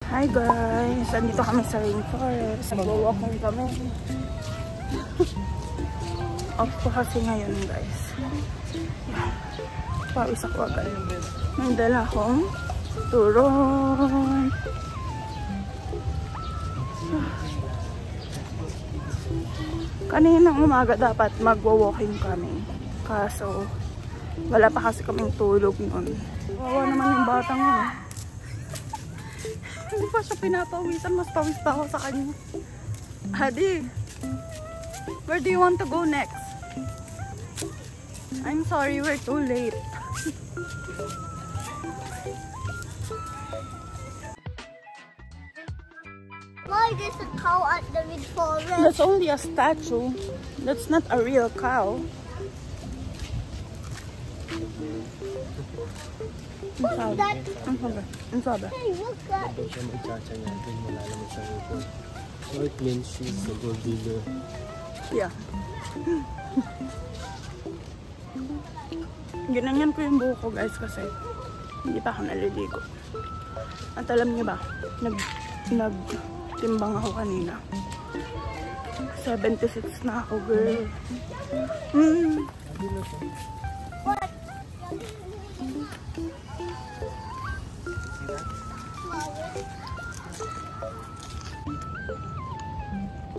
Hi guys! Andito kami sa rainforest. Mag-walking kami. Off ko kasi ngayon guys. Yan. Pawis ako agad. May dala akong turon. Kaninang umaga dapat mag-walking kami. Kaso wala pa kasi kaming tulog noon. Wawa naman yung batang yun. Hindi pa siya pinapawisan. Mas pawis pa ako sa kanya. Hadi, where do you want to go next? I'm sorry, we're too late. Why there's a cow at the red forest? That's only a statue. That's not a real cow. What's that? Ang sabi. Hey, what's that? Habang siya magtsatsa niya, then wala naman sa report. So it means she's a gold digger. Yeah. Ginanyan ko yung buhok ko guys kasi hindi pa ako naliligo. At alam niyo ba, nagtimbang ako kanina. 76 na ako girl. What?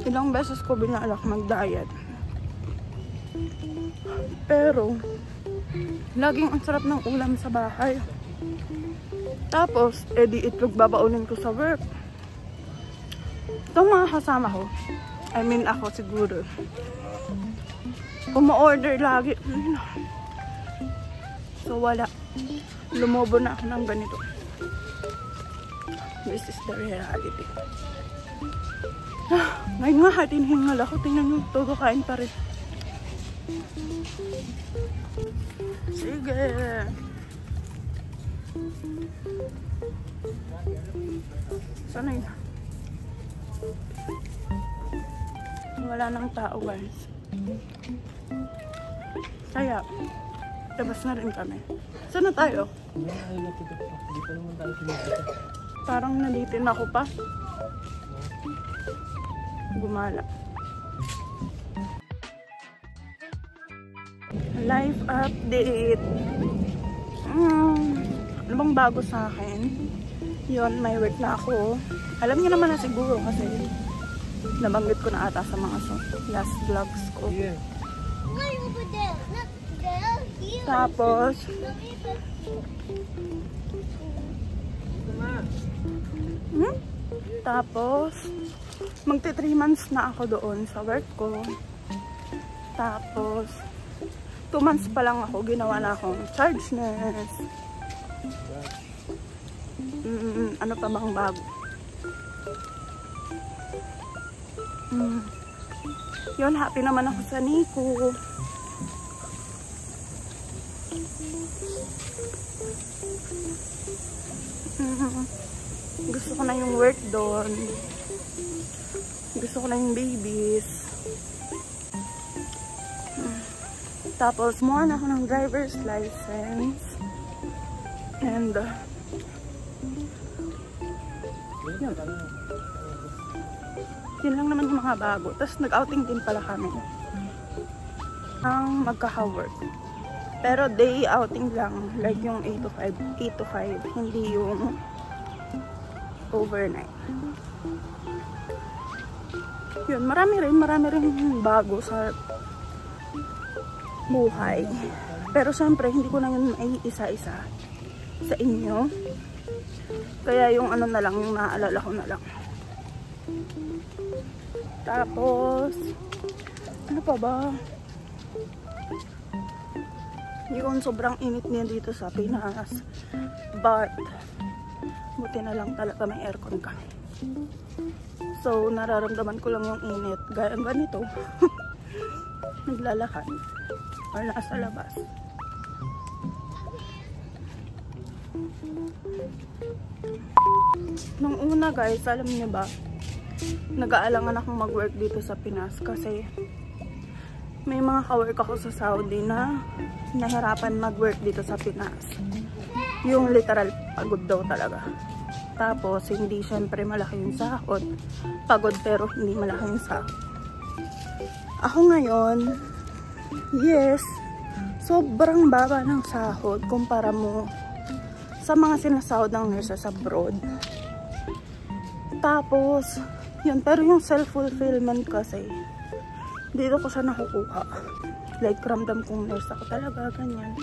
Ilang beses ko binalak mag-diet. Pero laging ang sarap ng ulam sa bahay. Tapos, edi itlog babaunin ko sa work. Itong mga kasama ko, I mean ako siguro, umu-order lagi. So wala. Lumobo na ako ng ganito. This is the reality. Ngayon nga, hingal ako. Tingnan nyo, todo kain pa rin. Sige. Sana yun? Wala nang tao guys. Kaya, labas na rin kami. Saan na tayo? Hindi pa naman tayo pinagkita. Parang nalitin ako pa. Gumala. Life update. Ano bang bago sa akin? Yun, may work na ako. Alam niyo naman na siguro kasi nabanggit ko na ata sa mga last vlogs ko. Yeah. Why over there? Not there. Here. Tapos, tapos, magti 3 months na ako doon sa work ko. Tapos, 2 months pa lang ako, ginawa na akong charge nurse. Ano pa bang bago? Yun, happy naman ako sa Nico. Gusto ko na yung work doon. Gusto ko na yung babies. Tapos, muha na ako ng driver's license. And, yun lang naman yung mga bago. Tapos, nag-outing din pala kami. Ang magkaka-work. Pero, day outing lang. Like yung 8 to 5. Hindi yung overnight. Yun, marami rin bago sa buhay. Pero syempre, hindi ko na yun isa-isa sa inyo. Kaya yung ano na lang, yung naaalala ko na lang. Tapos, ano pa ba? Yun, sobrang init niya dito sa Pinas. But, buti na lang talaga may aircon kami. So, nararamdaman ko lang yung init. Gaya ganito. Naglalakad. Or nasa labas. Nung una guys, alam niyo ba, nag-aalangan akong mag-work dito sa Pinas kasi may mga ka-work ako sa Saudi na nahirapan mag-work dito sa Pinas. Yung literal pagod daw talaga. Tapos, hindi syempre malaki yung sahod. Pagod pero hindi malaki yung sahod. Ako ngayon, yes, sobrang baba ng sahod kumpara mo sa mga sinasahod ng nurses abroad. Tapos, yun, pero yung self-fulfillment kasi, dito ko siya nakukuha. Like, ramdam kong nurse ako talaga, ganyan.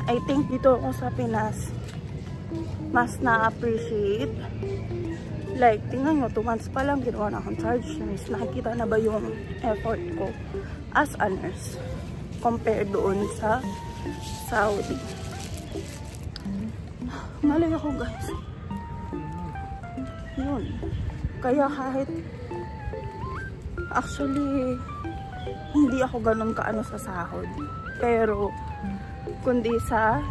I think dito ako sa Pinas, mas na-appreciate. Like, tingnan nyo, 2 months pa lang, ginawa na akong charge nurse. Nakikita na ba yung effort ko as a nurse compared doon sa Saudi? Malay ako, guys. Yun. Kaya kahit actually hindi ako ganun kaano sa sahod. Pero kundi sa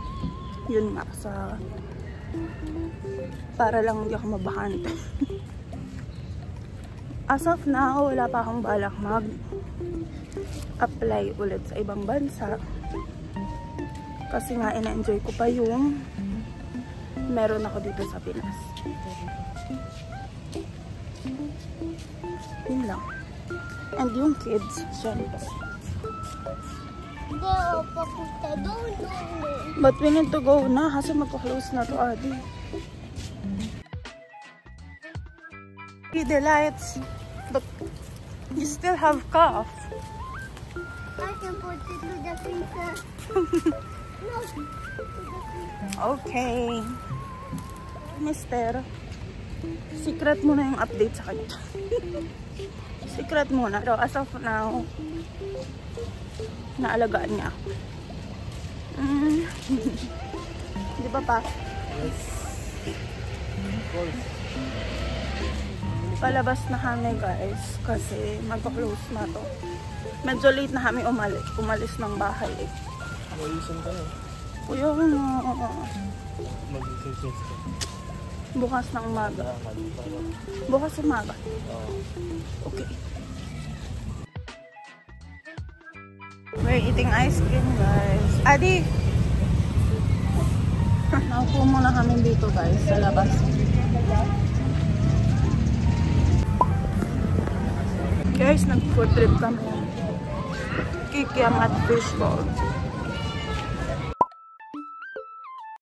yun nga sa para lang hindi ako mabahante. As of now, wala pa akong balak mag-apply ulit sa ibang bansa. Kasi nga ina-enjoy ko pa yung meron ako dito sa Pinas. Yun lang. And yung kids, syempre. Papunta doon. But we need to go na kasi magka-close na to, Adi. See the lights, but you still have cough. I can put it to the freezer. No, to the freezer. Okay. Mister, secret mo na yung update sa kanya. Secret muna. Pero as of now, naalagaan niya ako. Di ba pa? Yes. Of course. Palabas na kami, guys. Kasi magpa-close na to. Medyo late na kami umalis ng bahay. Mag-isip ka na. Kuya, Mag-isip ka. bukas ng umaga. Bukas umaga. Okay. We're eating ice cream, guys. Adi! Naupo muna kami dito, guys, sa labas. Guys, nag-food trip kami. Kikiam at fishball.